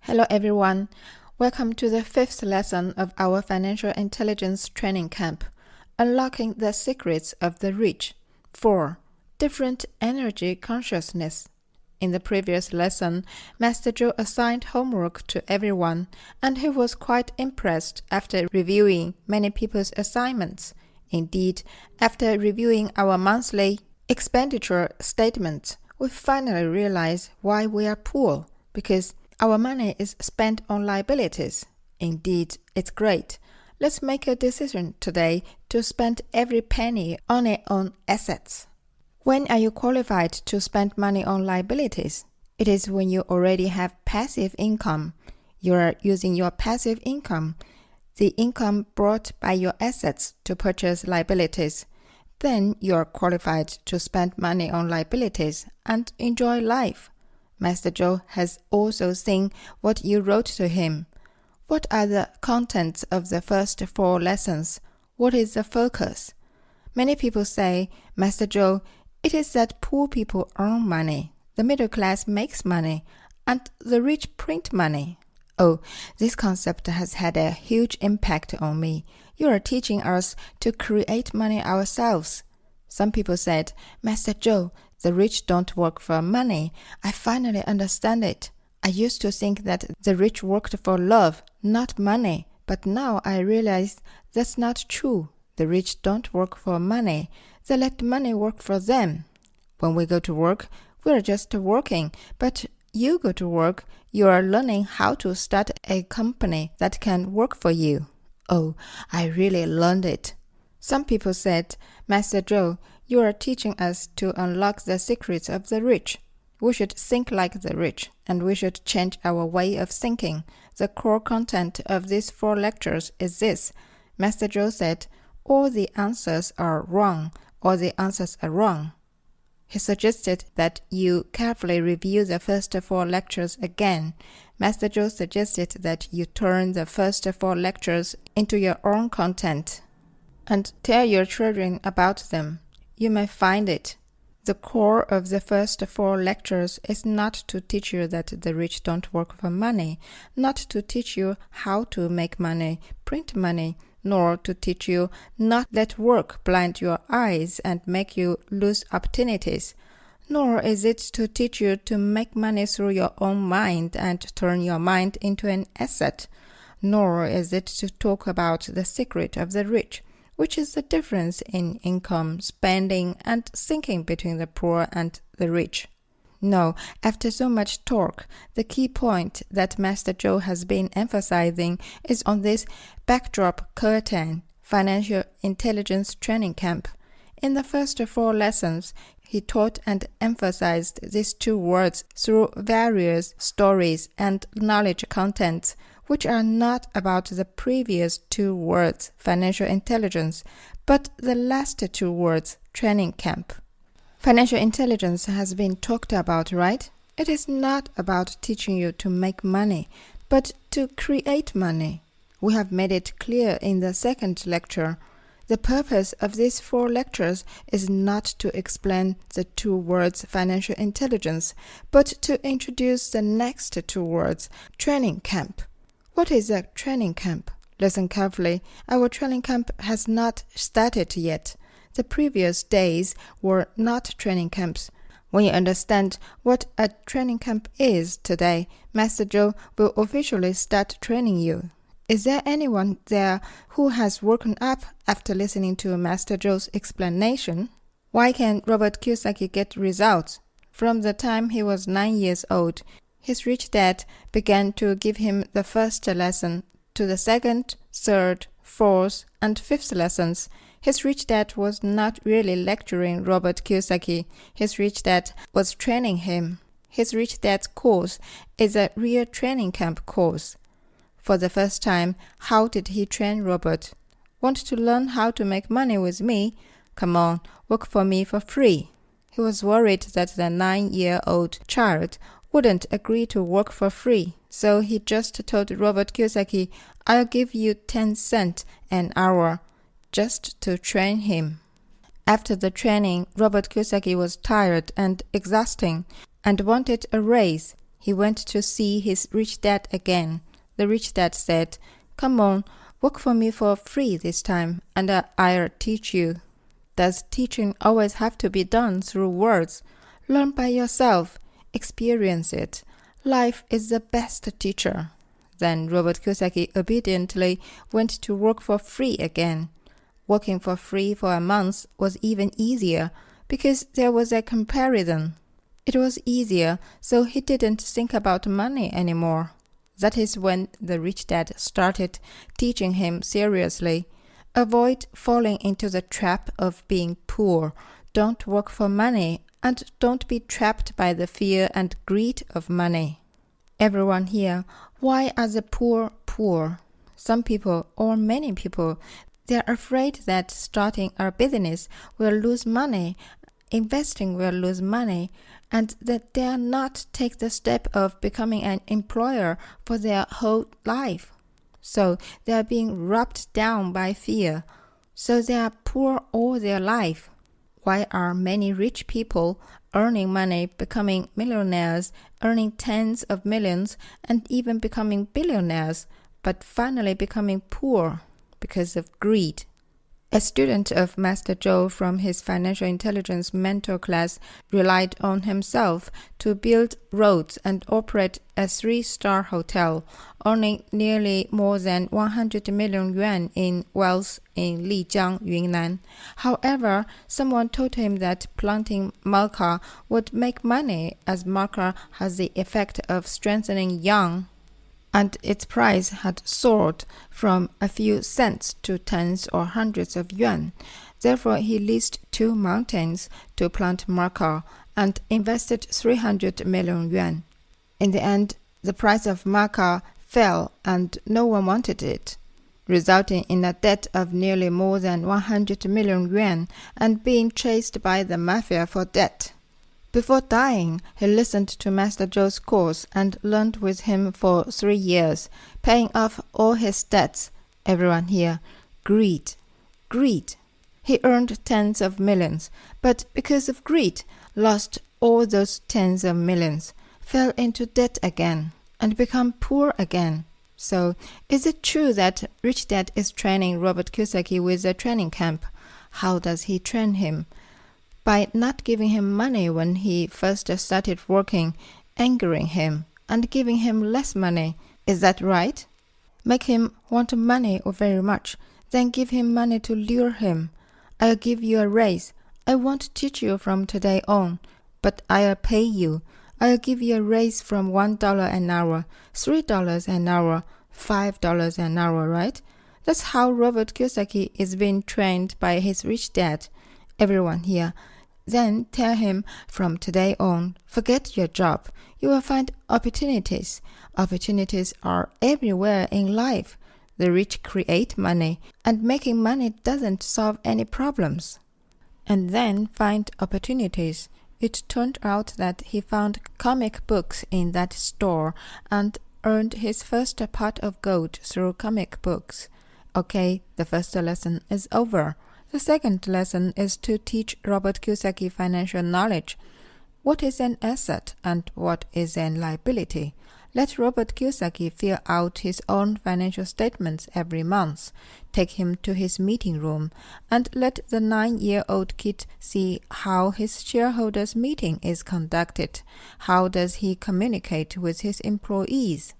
Hello everyone, welcome to the 5th lesson of our Financial Intelligence Training Camp, Unlocking the Secrets of the Rich. 4. Different Energy Consciousness. In the previous lesson, Master Zhou assigned homework to everyone, and he was quite impressed after reviewing many people's assignments. Indeed, after reviewing our monthly expenditure statements, we finally realized why we are poor, because our money is spent on liabilities. Indeed, it's great. Let's make a decision today to spend every penny only on assets. When are you qualified to spend money on liabilities? It is when you already have passive income. You are using your passive income, the income brought by your assets, to purchase liabilities. Then you are qualified to spend money on liabilities and enjoy life. Master Zhou has also seen what you wrote to him. What are the contents of the first 4 lessons? What is the focus? Many people say, Master Zhou, it is that poor people earn money, the middle class makes money, and the rich print money. Oh, this concept has had a huge impact on me. You are teaching us to create money ourselves. Some people said, Master Zhou, the rich don't work for money. I finally understand it. I used to think that the rich worked for love, not money. But now I realize that's not true. The rich don't work for money. They let money work for them. When we go to work, we're just working. But you go to work, you are learning how to start a company that can work for you. Oh, I really learned it. Some people said, Master Zhou, you are teaching us to unlock the secrets of the rich. We should think like the rich, and we should change our way of thinking. The core content of these 4 lectures is this. Master Zhou said, all the answers are wrong, all the answers are wrong. He suggested that you carefully review the first 4 lectures again. Master Zhou suggested that you turn the first 4 lectures into your own content and tell your children about them. You may find it. The core of the first 4 lectures is not to teach you that the rich don't work for money, not to teach you how to make money, print money, nor to teach you not let work blind your eyes and make you lose opportunities. Nor is it to teach you to make money through your own mind and turn your mind into an asset. Nor is it to talk about the secret of the rich, which is the difference in income, spending, and thinking between the poor and the rich. No, after so much talk, the key point that Master Zhou has been emphasizing is on this backdrop curtain, Financial Intelligence Training Camp. In the first 4 lessons, he taught and emphasized these 2 words through various stories and knowledge contents, which are not about the previous 2 words, financial intelligence, but the last 2 words, training camp. Financial intelligence has been talked about, right? It is not about teaching you to make money, but to create money. We have made it clear in the 2nd lecture. The purpose of these 4 lectures is not to explain the 2 words financial intelligence, but to introduce the next 2 words, training camp. What is a training camp? Listen carefully. Our training camp has not started yet. The previous days were not training camps. When you understand what a training camp is today, Master Zhou will officially start training you. Is there anyone there who has woken up after listening to Master Zhou's explanation? Why can Robert Kiyosaki get results? From the time he was 9 years old, his rich dad began to give him the first lesson. To the 2nd, 3rd, 4th, and 5th lessons, his rich dad was not really lecturing Robert Kiyosaki. His rich dad was training him. His rich dad's course is a real training camp course. For the first time, how did he train Robert? Want to learn how to make money with me? Come on, work for me for free. He was worried that the 9-year-old child wouldn't agree to work for free, so he just told Robert Kiyosaki, I'll give you 10 cents an hour, just to train him. After the training, Robert Kiyosaki was tired and exhausting and wanted a raise. He went to see his rich dad again. The rich dad said, "Come on, work for me for free this time, and I'll teach you." Does teaching always have to be done through words? Learn by yourself. Experience it. Life is the best teacher. Then Robert Kiyosaki obediently went to work for free again. Working for free for a month was even easier because there was a comparison. It was easier, so he didn't think about money anymore. That is when the rich dad started teaching him seriously. Avoid falling into the trap of being poor. Don't work for money, and don't be trapped by the fear and greed of money. Everyone here, why are the poor poor? Some people, or many people, they are afraid that starting a business will lose money, investing will lose money, and that they are not take the step of becoming an employer for their whole life. So they are being rubbed down by fear. So they are poor all their life. Why are many rich people earning money, becoming millionaires, earning tens of millions, and even becoming billionaires, but finally becoming poor? Because of greed. A student of Master Zhou from his financial intelligence mentor class relied on himself to build roads and operate a 3-star hotel, earning nearly more than 100 million yuan in wealth in Lijiang, Yunnan. However, someone told him that planting maca would make money, as maca has the effect of strengthening yang, and its price had soared from a few cents to tens or hundreds of yuan. Therefore, he leased 2 mountains to plant maca and invested 300 million yuan. In the end, the price of maca fell and no one wanted it, resulting in a debt of nearly more than 100 million yuan and being chased by the mafia for debt. Before dying, he listened to Master Zhou's course and learned with him for 3 years, paying off all his debts. Everyone here, greed, greed. He earned tens of millions, but because of greed, lost all those tens of millions, fell into debt again, and become poor again. So, is it true that Rich Dad is training Robert Kiyosaki with a training camp? How does he train him? By not giving him money when he first started working, angering him, and giving him less money. Is that right? Make him want money very much, then give him money to lure him. I'll give you a raise. I won't teach you from today on, but I'll pay you. I'll give you a raise from $1 an hour, $3 an hour, $5 an hour, right? That's how Robert Kiyosaki is being trained by his rich dad. Everyone here. Then tell him, from today on, forget your job. You will find opportunities. Opportunities are everywhere in life. The rich create money, and making money doesn't solve any problems. And then find opportunities. It turned out that he found comic books in that store and earned his first pot of gold through comic books. Okay, the first lesson is over. The second lesson is to teach Robert Kiyosaki financial knowledge. What is an asset and what is a liability? Let Robert Kiyosaki fill out his own financial statements every month. Take him to his meeting room and let the 9-year-old kid see how his shareholders' meeting is conducted. How does he communicate with his employees?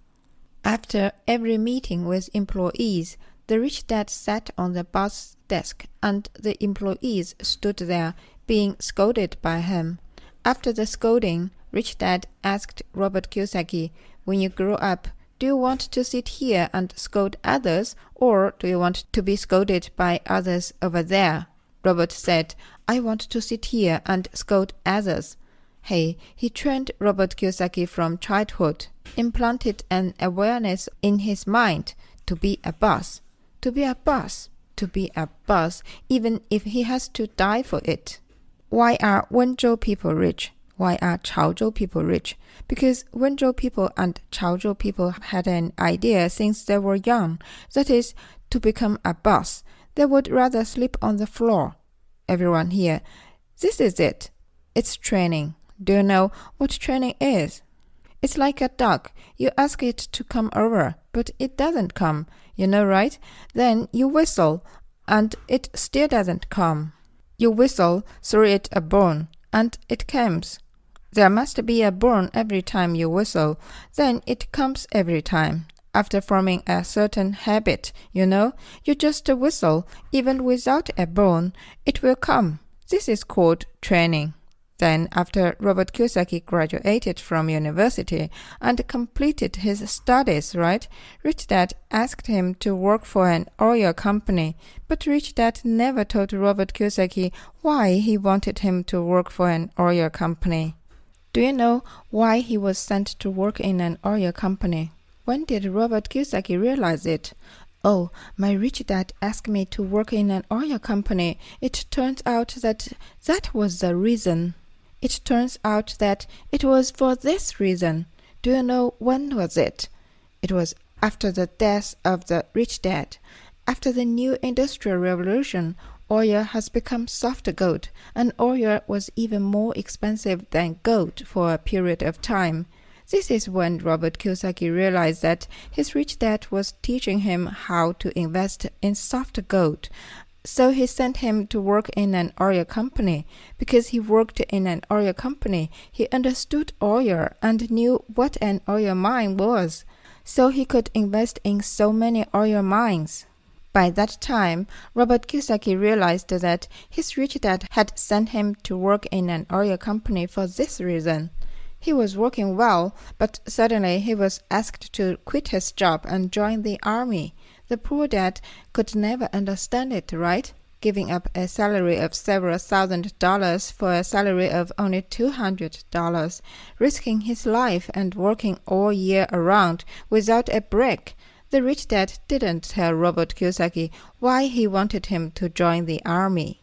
After every meeting with employees, the rich dad sat on the boss desk and the employees stood there being scolded by him. After the scolding, Rich Dad asked Robert Kiyosaki, when you grow up, do you want to sit here and scold others, or do you want to be scolded by others over there? Robert said, I want to sit here and scold others. Hey, he trained Robert Kiyosaki from childhood, implanted an awareness in his mind to be a boss. To be a boss. To be a boss, even if he has to die for it. Why are Wenzhou people rich? Why are Chaozhou people rich? Because Wenzhou people and Chaozhou people had an idea since they were young, that is, to become a boss. They would rather sleep on the floor. Everyone here, this is it. It's training. Do you know what training is? It's like a dog. You ask it to come over, but it doesn't come. You know, right? Then you whistle, and it still doesn't come. You whistle, throw it a bone, and it comes. There must be a bone every time you whistle, then it comes every time. After forming a certain habit, you just whistle, even without a bone, it will come. This is called training. Then, after Robert Kiyosaki graduated from university and completed his studies, Rich Dad asked him to work for an oil company, but Rich Dad never told Robert Kiyosaki why he wanted him to work for an oil company. Do you know why he was sent to work in an oil company? When did Robert Kiyosaki realize it? Oh, my rich dad asked me to work in an oil company. It turns out that was the reason. It turns out that it was for this reason. Do you know when was it? It was after the death of the rich dad. After the new industrial revolution, oil has become soft gold, and oil was even more expensive than gold for a period of time. This is when Robert Kiyosaki realized that his rich dad was teaching him how to invest in soft gold. So he sent him to work in an oil company. Because he worked in an oil company, he understood oil and knew what an oil mine was. So he could invest in so many oil mines. By that time, Robert Kiyosaki realized that his rich dad had sent him to work in an oil company for this reason. He was working well, but suddenly he was asked to quit his job and join the army. The poor dad could never understand it, right? Giving up a salary of several $1,000s for a salary of only $200, risking his life and working all year around without a break. The rich dad didn't tell Robert Kiyosaki why he wanted him to join the army.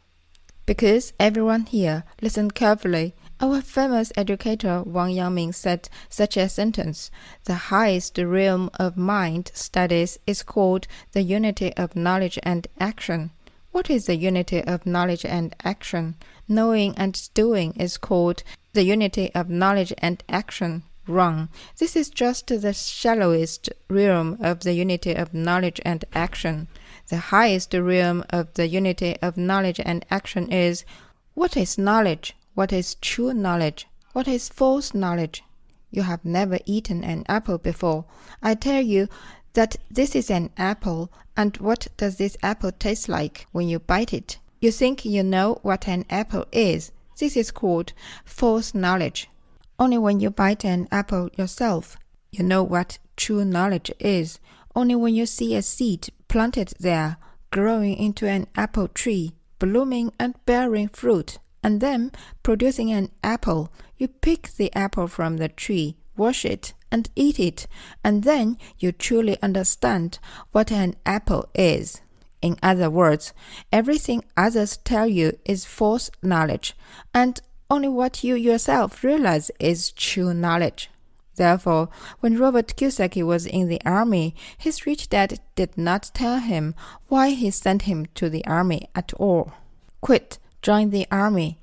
Because everyone here, listen carefully. Our famous educator Wang Yangming said such a sentence: the highest realm of mind studies is called the unity of knowledge and action. What is the unity of knowledge and action? Knowing and doing is called the unity of knowledge and action. Wrong. This is just the shallowest realm of the unity of knowledge and action. The highest realm of the unity of knowledge and action is: what is knowledge? What is true knowledge? What is false knowledge? You have never eaten an apple before. I tell you that this is an apple, and what does this apple taste like when you bite it? You think you know what an apple is. This is called false knowledge. Only when you bite an apple yourself, you know what true knowledge is. Only when you see a seed planted there, growing into an apple tree, blooming and bearing fruit, and then producing an apple, you pick the apple from the tree, wash it, and eat it, and then you truly understand what an apple is. In other words, everything others tell you is false knowledge, and only what you yourself realize is true knowledge. Therefore, when Robert Kiyosaki was in the army, his rich dad did not tell him why he sent him to the army at all. Quit. Join the army.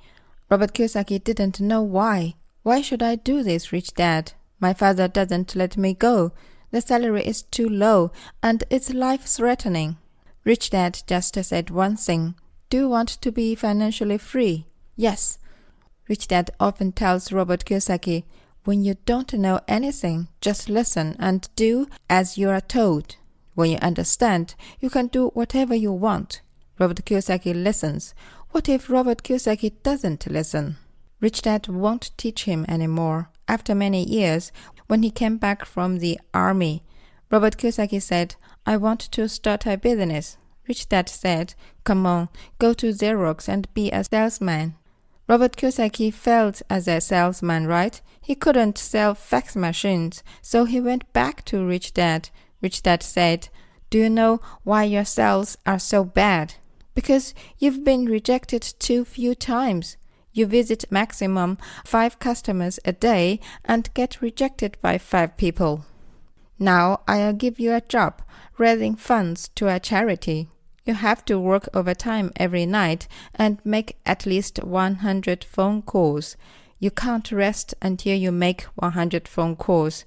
Robert Kiyosaki didn't know why. Why should I do this, rich dad? My father doesn't let me go. The salary is too low, and it's life-threatening. Rich dad just said one thing: do you want to be financially free? Yes. Rich dad often tells Robert Kiyosaki, when you don't know anything, just listen and do as you are told. When you understand, you can do whatever you want. Robert Kiyosaki listens. What if Robert Kiyosaki doesn't listen? Rich Dad won't teach him anymore. After many years, when he came back from the army, Robert Kiyosaki said, I want to start a business. Rich Dad said, come on, go to Xerox and be a salesman. Robert Kiyosaki failed as a salesman, right? He couldn't sell fax machines, so he went back to Rich Dad. Rich Dad said, do you know why your sales are so bad? Because you've been rejected too few times. You visit maximum 5 customers a day and get rejected by 5 people. Now I'll give you a job, raising funds to a charity. You have to work overtime every night and make at least 100 phone calls. You can't rest until you make 100 phone calls.